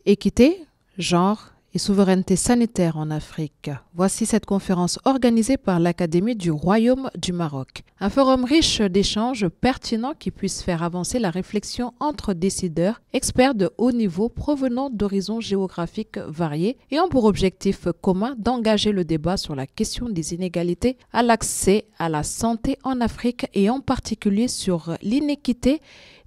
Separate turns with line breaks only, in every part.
Équité, genre et souveraineté sanitaire en Afrique. Voici cette conférence organisée par l'Académie du Royaume du Maroc. Un forum riche d'échanges pertinents qui puisse faire avancer la réflexion entre décideurs, experts de haut niveau provenant d'horizons géographiques variés et ont pour objectif commun d'engager le débat sur la question des inégalités à l'accès à la santé en Afrique et en particulier sur l'inéquité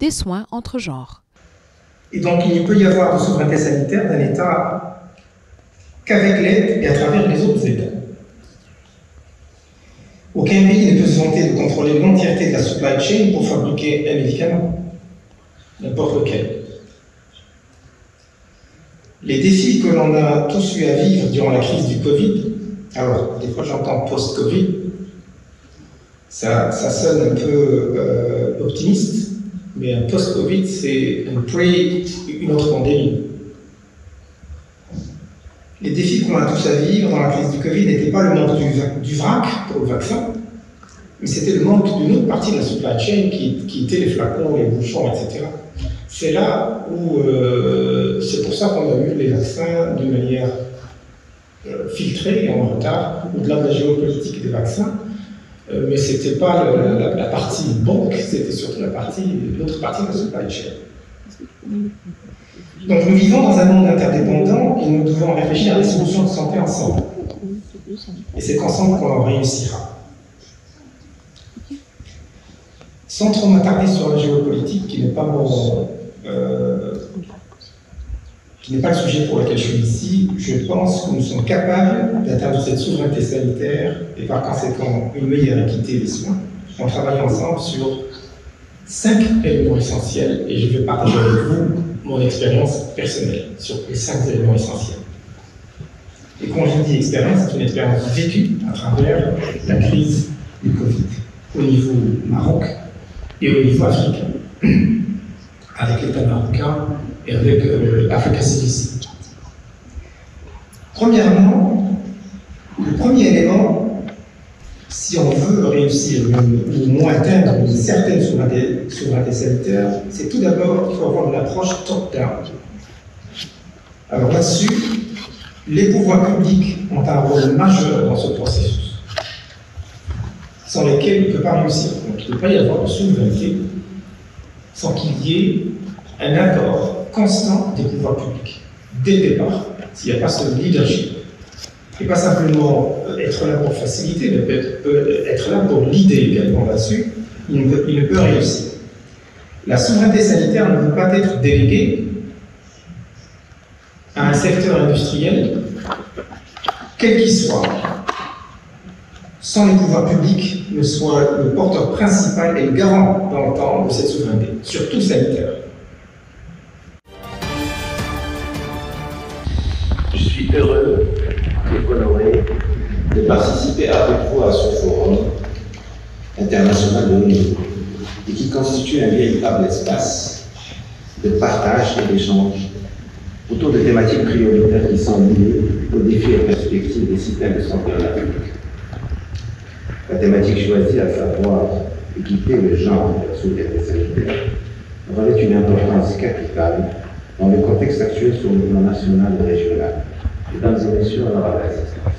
des soins entre genres.
Et donc il ne peut y avoir de souveraineté sanitaire d'un État qu'avec l'aide et à travers les autres États. Aucun pays ne peut se vanter de contrôler l'entièreté de la supply chain pour fabriquer un médicament, n'importe lequel. Les défis que l'on a tous eu à vivre durant la crise du Covid, alors des fois j'entends post-Covid, ça sonne un peu optimiste, mais un post-Covid c'est une autre pandémie. Les défis qu'on a tous à vivre dans la crise du Covid n'étaient pas le manque du vrac pour le vaccin, mais c'était le manque d'une autre partie de la supply chain qui était les flacons, les bouchons, etc. C'est là où, c'est pour ça qu'on a eu les vaccins d'une manière filtrée et en retard, au-delà de la géopolitique des vaccins, mais ce n'était pas la partie banque, c'était surtout l'autre partie de la supply chain. Donc nous vivons dans un monde interdépendant et nous devons réfléchir à des solutions de santé ensemble. Et c'est ensemble qu'on en réussira. Sans trop m'attarder sur la géopolitique, qui n'est pas le sujet pour lequel je suis ici, je pense que nous sommes capables d'atteindre cette souveraineté sanitaire et par conséquent une meilleure équité des soins en travaillant ensemble sur 5 éléments essentiels et je vais partager avec vous mon expérience personnelle sur les 5 éléments essentiels. Et quand je dis expérience, c'est une expérience vécue à travers la crise du Covid, au niveau Maroc et au niveau africain, avec l'État marocain et avec l'Africa CDC. Premièrement, le premier élément, si on veut réussir ou au moins atteindre une certaine souveraineté sanitaire, c'est tout d'abord qu'il faut avoir une approche top-down. Alors là-dessus, les pouvoirs publics ont un rôle majeur dans ce processus, sans lesquels il ne peut pas réussir. Donc il ne peut pas y avoir de souveraineté sans qu'il y ait un accord constant des pouvoirs publics, dès le départ, s'il n'y a pas ce leadership. Et pas simplement être là pour faciliter, mais peut être là pour l'idée également là-dessus, il ne peut réussir. La souveraineté sanitaire ne peut pas être déléguée à un secteur industriel, quel qu'il soit, sans les pouvoirs publics ne soit le porteur principal et le garant dans le temps de cette souveraineté, surtout sanitaire.
Je suis heureux et honoré de participer avec vous à ce forum international de haut niveau et qui constitue un véritable espace de partage et d'échange autour de thématiques prioritaires qui sont liées aux défis et perspectives des systèmes de santé en Afrique. La thématique choisie, à savoir équiter le genre de la souveraineté sanitaire, revêt une importance capitale dans le contexte actuel sur le plan national et régional. Mesdames et messieurs, honorables assistants,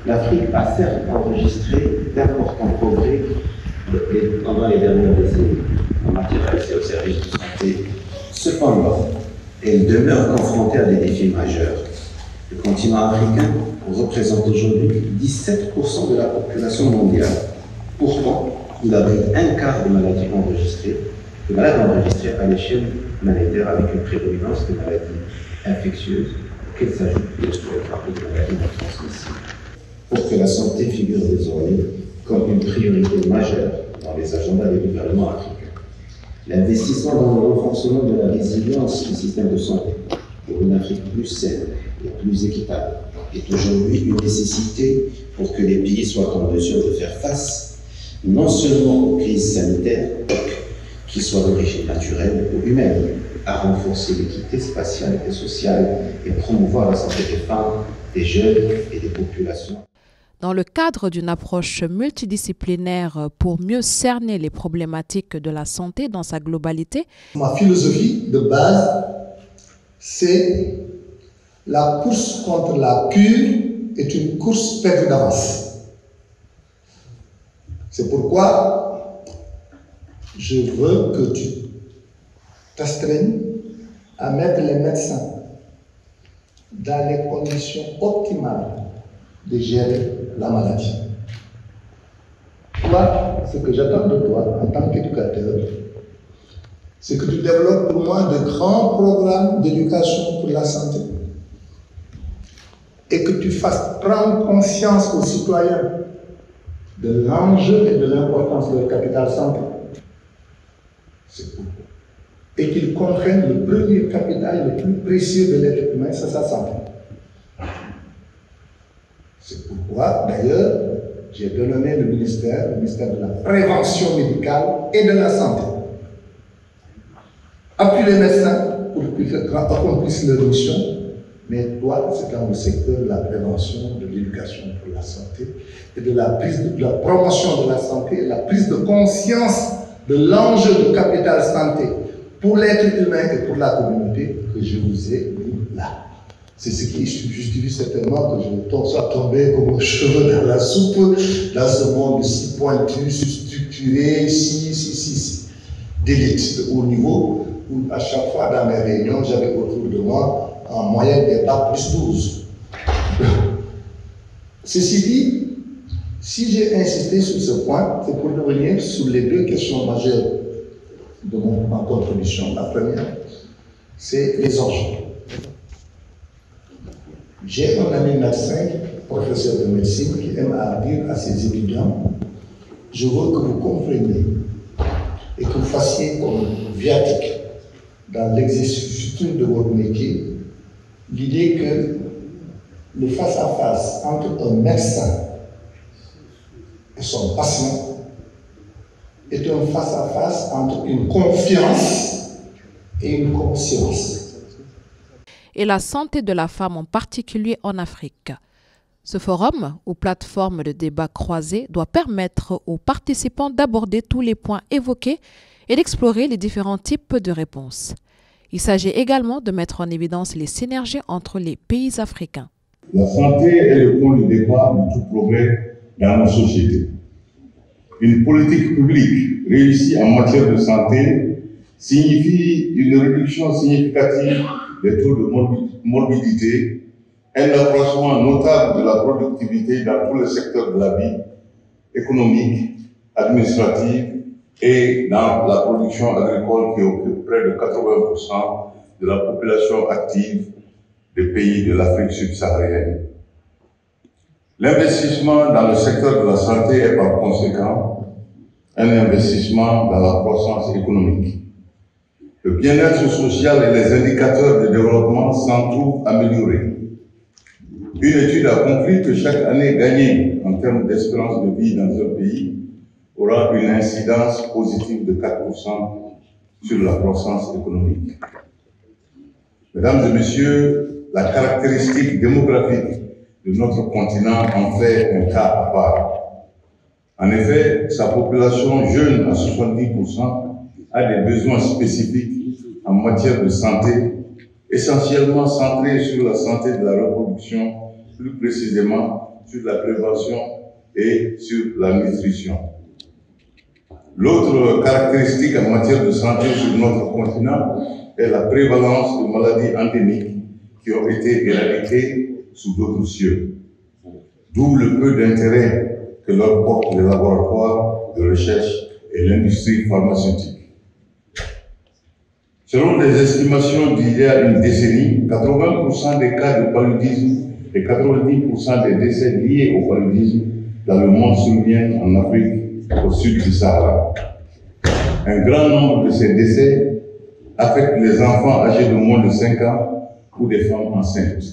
l'Afrique a certes enregistré d'importants progrès pendant les dernières décennies en matière d'accès aux services de santé. Cependant, elle demeure confrontée à des défis majeurs. Le continent africain représente aujourd'hui 17% de la population mondiale. Pourtant, il abrite un quart des maladies enregistrées à l'échelle planétaire avec une prédominance de maladies infectieuses auxquelles s'ajoutent les maladies non transmissibles. Pour que la santé figure désormais comme une priorité majeure dans les agendas des gouvernements africains. L'investissement dans le renforcement de la résilience du système de santé pour une Afrique plus saine et plus équitable est aujourd'hui une nécessité pour que les pays soient en mesure de faire face non seulement aux crises sanitaires, qu'ils soient d'origine naturelle ou humaine, à renforcer l'équité spatiale et sociale et promouvoir la santé des femmes, des jeunes et des populations.
Dans le cadre d'une approche multidisciplinaire pour mieux cerner les problématiques de la santé dans sa globalité,
ma philosophie de base c'est la course contre la cure est une course perdue d'avance. C'est pourquoi je veux que tu t'astreignes à mettre les médecins dans les conditions optimales de gérer la maladie. Toi, ce que j'attends de toi en tant qu'éducateur, c'est que tu développes pour moi de grands programmes d'éducation pour la santé et que tu fasses prendre conscience aux citoyens de l'enjeu et de l'importance de leur capital santé. C'est pourquoi. Et qu'ils comprennent le premier capital le plus précieux de l'être humain, c'est sa santé. C'est pourquoi, d'ailleurs, j'ai dénommé le ministère de la prévention médicale et de la santé. Appuie les médecins pour qu'ils accomplissent leur mission, mais toi, c'est dans le secteur de la prévention, de l'éducation pour la santé et de la promotion de la santé et la prise de conscience de l'enjeu du capital santé pour l'être humain et pour la communauté que je vous ai mis là. C'est ce qui justifie certainement que je sois tombé comme un cheveu dans la soupe, dans ce monde si pointu, si structuré, si d'élite de haut niveau, où à chaque fois dans mes réunions, j'avais autour de moi en moyenne des bacs plus 12. Ceci dit, si j'ai insisté sur ce point, c'est pour revenir sur les deux questions majeures de ma contribution. La première, c'est les enjeux. J'ai un ami médecin, professeur de médecine, qui aime à dire à ses étudiants, je veux que vous compreniez et que vous fassiez comme viatique dans l'exercice de votre métier, l'idée que le face-à-face entre un médecin et son patient est un face-à-face entre une confiance et une conscience.
Et la santé de la femme en particulier en Afrique. Ce forum, ou plateforme de débat croisé, doit permettre aux participants d'aborder tous les points évoqués et d'explorer les différents types de réponses. Il s'agit également de mettre en évidence les synergies entre les pays africains.
La santé est le point de départ de tout progrès dans nos sociétés. Une politique publique réussie en matière de santé signifie une réduction significative des taux de morbidité, un accroissement notable de la productivité dans tous les secteurs de la vie économique, administrative et dans la production agricole qui occupe près de 80% de la population active des pays de l'Afrique subsaharienne. L'investissement dans le secteur de la santé est par conséquent un investissement dans la croissance économique. Le bien-être social et les indicateurs de développement s'en trouvent améliorés. Une étude a conclu que chaque année gagnée en termes d'espérance de vie dans un pays aura une incidence positive de 4% sur la croissance économique. Mesdames et messieurs, la caractéristique démographique de notre continent en fait un cas à part. En effet, sa population jeune à 70% a des besoins spécifiques en matière de santé, essentiellement centrés sur la santé de la reproduction, plus précisément sur la prévention et sur la nutrition. L'autre caractéristique en matière de santé sur notre continent est la prévalence de maladies endémiques qui ont été éradiquées sous d'autres cieux. D'où le peu d'intérêt que leur portent les laboratoires de recherche et l'industrie pharmaceutique. Selon des estimations d'il y a une décennie, 80% des cas de paludisme et 90% des décès liés au paludisme dans le monde surviennent en Afrique, au sud du Sahara. Un grand nombre de ces décès affectent les enfants âgés de moins de 5 ans ou des femmes enceintes.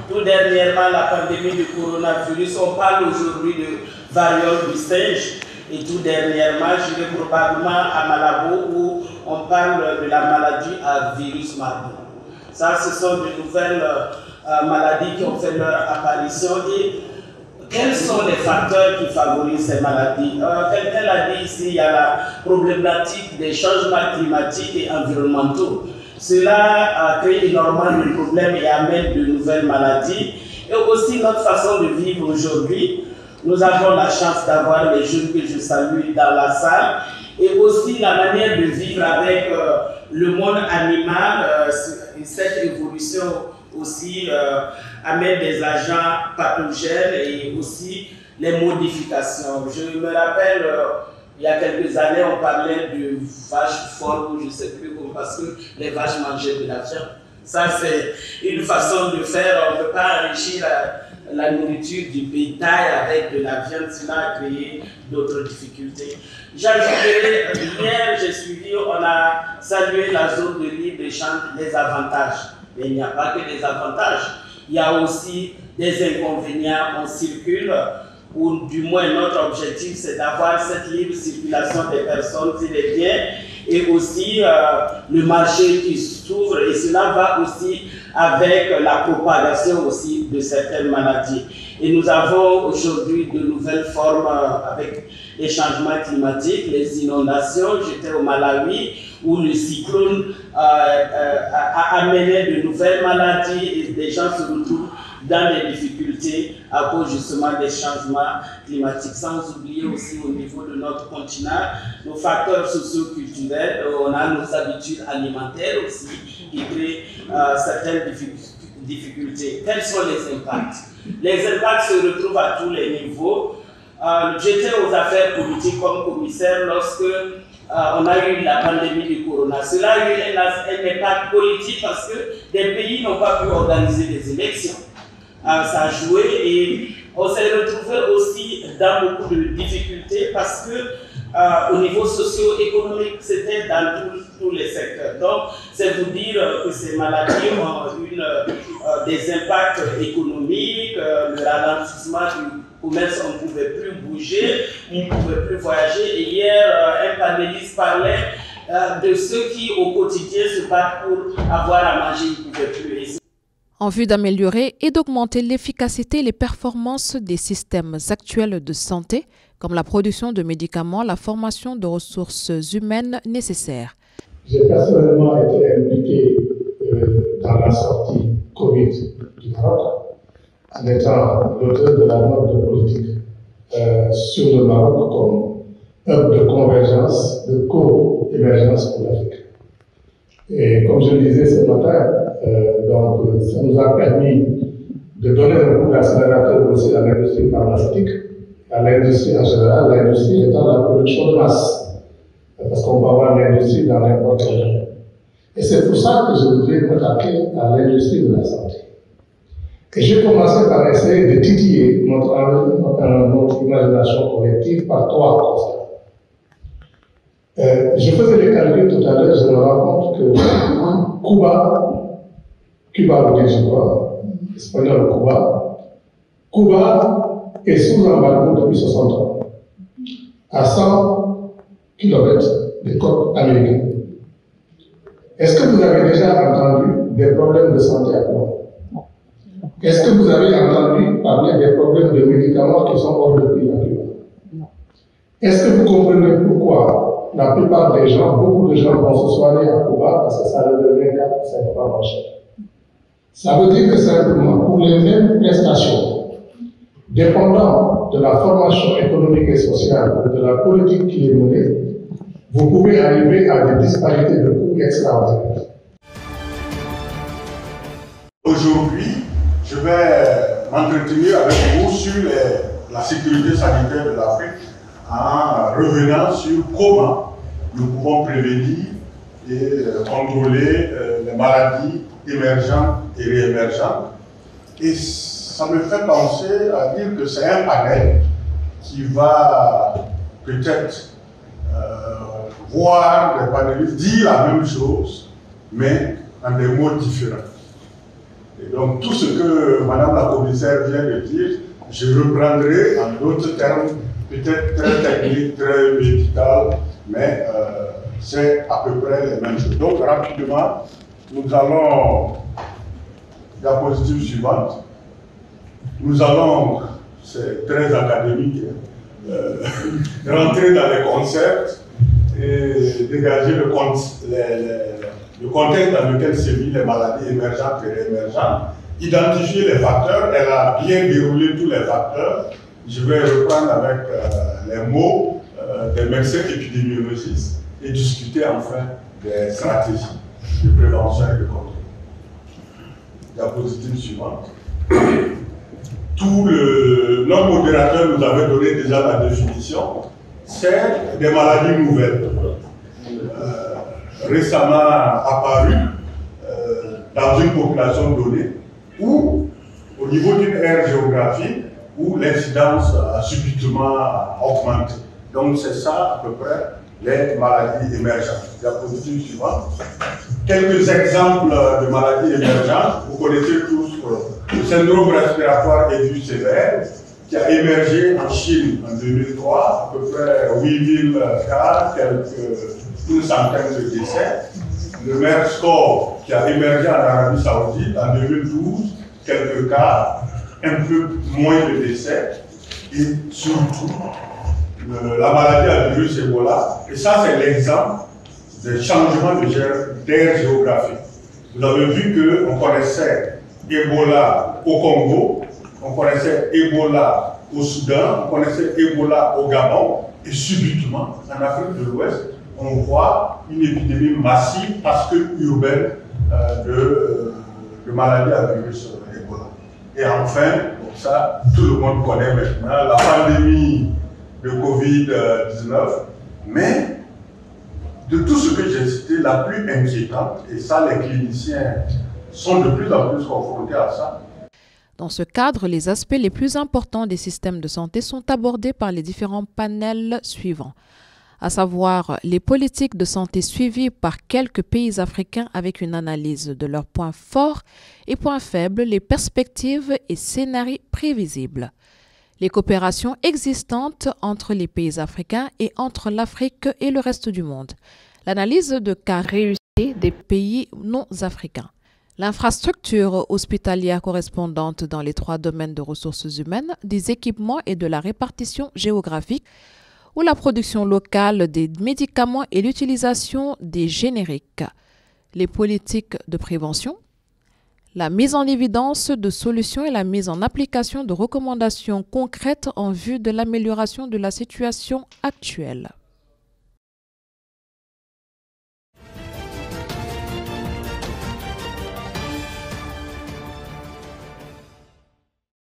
Tout dernièrement, la pandémie du coronavirus, on parle aujourd'hui de variole du singe. Et tout dernièrement, je vais probablement à Malabo où on parle de la maladie à virus Marburg. Ça, ce sont de nouvelles maladies qui ont fait leur apparition. Et Quels sont les facteurs qui favorisent ces maladies? Quelqu'un l'a dit ici, il y a la problématique des changements climatiques et environnementaux. Cela a créé énormément de problèmes et amène de nouvelles maladies. Et aussi notre façon de vivre aujourd'hui. Nous avons la chance d'avoir les jeunes que je salue dans la salle. Et aussi la manière de vivre avec le monde animal, cette évolution aussi amène des agents pathogènes et aussi les modifications. Je me rappelle, il y a quelques années, on parlait de vaches folles, ou je ne sais plus comment, parce que les vaches mangeaient de la viande. Ça, c'est une façon de faire. On ne peut pas enrichir la nourriture du bétail avec de la viande, cela a créé d'autres difficultés. J'ajouterai, hier, j'ai suivi, on a salué la zone de libre-échange, les avantages. Mais il n'y a pas que des avantages. Il y a aussi des inconvénients. On circule, ou du moins notre objectif, c'est d'avoir cette libre circulation des personnes et des biens, et aussi le marché qui s'ouvre, et cela va aussi avec la propagation aussi de certaines maladies. Et nous avons aujourd'hui de nouvelles formes avec les changements climatiques, les inondations. J'étais au Malawi où le cyclone a amené de nouvelles maladies et des gens se retrouvent dans des difficultés à cause justement des changements climatiques. Sans oublier aussi au niveau de notre continent, nos facteurs socio-culturels, on a nos habitudes alimentaires aussi qui créent certaines difficultés. Quels sont les impacts? Les impacts se retrouvent à tous les niveaux. J'étais aux affaires politiques comme commissaire lorsque on a eu la pandémie du corona. Cela a eu un impact politique parce que des pays n'ont pas pu organiser des élections. Ça a joué et on s'est retrouvé aussi dans beaucoup de difficultés parce que au niveau socio-économique, c'était dans tous les secteurs. Donc, c'est vous dire que ces maladies ont des impacts économiques, le ralentissement du commerce, on ne pouvait plus bouger, on ne pouvait plus voyager. Et hier, un panéliste parlait de ceux qui, au quotidien, se battent pour avoir à manger, ils ne pouvaient plus.
En vue d'améliorer et d'augmenter l'efficacité et les performances des systèmes actuels de santé, comme la production de médicaments, la formation de ressources humaines nécessaires.
J'ai personnellement été impliqué dans la sortie Covid du Maroc, en étant l'auteur de la note de politique sur le Maroc comme hub de convergence, de co-émergence pour l'Afrique. Et comme je le disais ce matin, donc, ça nous a permis de donner un coup d'accélérateur aussi à l'industrie pharmaceutique, à l'industrie en général, l'industrie étant la production de masse, parce qu'on peut avoir l'industrie dans n'importe quel domaine. Et c'est pour ça que je voudrais m'attaquer à l'industrie de la santé. Et j'ai commencé par essayer de titiller notre imagination collective par trois constats. Je faisais les calculs tout à l'heure, je me rends compte que Cuba veut dire, je crois, espagnol Cuba est sous embargo depuis 60 ans, à 100 km des côtes américaines. Est-ce que vous avez déjà entendu des problèmes de santé à Cuba? Est-ce que vous avez entendu parler des problèmes de médicaments qui sont hors de prix à Cuba? Est-ce que vous comprenez pourquoi la plupart des gens, beaucoup de gens vont se soigner à Cuba parce que ça leur devient 4-5 fois moins cher? Ça veut dire que simplement, pour les mêmes prestations, dépendant de la formation économique et sociale, de la politique qui est menée, vous pouvez arriver à des disparités de coûts extraordinaires.
Aujourd'hui, je vais m'entretenir avec vous sur la sécurité sanitaire de l'Afrique en revenant sur comment nous pouvons prévenir et contrôler les maladies émergentes et réémergentes. Et ça me fait penser à dire que c'est un panel qui va peut-être voir les panélistes dire la même chose, mais en des mots différents. Et donc tout ce que Madame la Commissaire vient de dire, je reprendrai en d'autres termes, peut-être très techniques, très médicaux, mais c'est à peu près les mêmes choses. Donc rapidement, nous allons, diapositive suivante, nous allons c'est très académique, rentrer dans les concepts et dégager le contexte dans lequel sévissent les maladies émergentes et réémergentes, identifier les facteurs. Elle a bien déroulé tous les facteurs. Je vais reprendre avec les mots des médecins épidémiologistes et discuter enfin des stratégies de prévention et de contrôle. Diapositive suivante. Notre modérateur nous avait donné déjà la définition. C'est des maladies nouvelles, récemment apparues dans une population donnée, ou au niveau d'une aire géographique où l'incidence a subitement augmenté. Donc c'est ça à peu près les maladies émergentes. Diapositive suivante. Quelques exemples de maladies émergentes. Vous connaissez tous le syndrome respiratoire aigu sévère qui a émergé en Chine en 2003, à peu près 8000 cas, une centaine de décès. Le MERS-CoV qui a émergé en Arabie Saoudite en 2012, quelques cas, un peu moins de décès, et surtout la maladie à virus Ebola. Et ça, c'est l'exemple des changements d'aire géographique. Vous avez vu qu'on connaissait Ebola au Congo, on connaissait Ebola au Soudan, on connaissait Ebola au Gabon, et subitement, en Afrique de l'Ouest, on voit une épidémie massive, parce que urbaine, de maladies à virus Ebola. Et enfin, comme ça, tout le monde connaît maintenant la pandémie de Covid-19, mais de tout ce que j'ai cité, la plus inquiétante, et ça les cliniciens sont de plus en plus confrontés à ça.
Dans ce cadre, les aspects les plus importants des systèmes de santé sont abordés par les différents panels suivants, à savoir les politiques de santé suivies par quelques pays africains avec une analyse de leurs points forts et points faibles, les perspectives et scénarios prévisibles, les coopérations existantes entre les pays africains et entre l'Afrique et le reste du monde, l'analyse de cas réussis des pays non africains, l'infrastructure hospitalière correspondante dans les 3 domaines de ressources humaines, des équipements et de la répartition géographique, ou la production locale des médicaments et l'utilisation des génériques, les politiques de prévention, la mise en évidence de solutions et la mise en application de recommandations concrètes en vue de l'amélioration de la situation actuelle.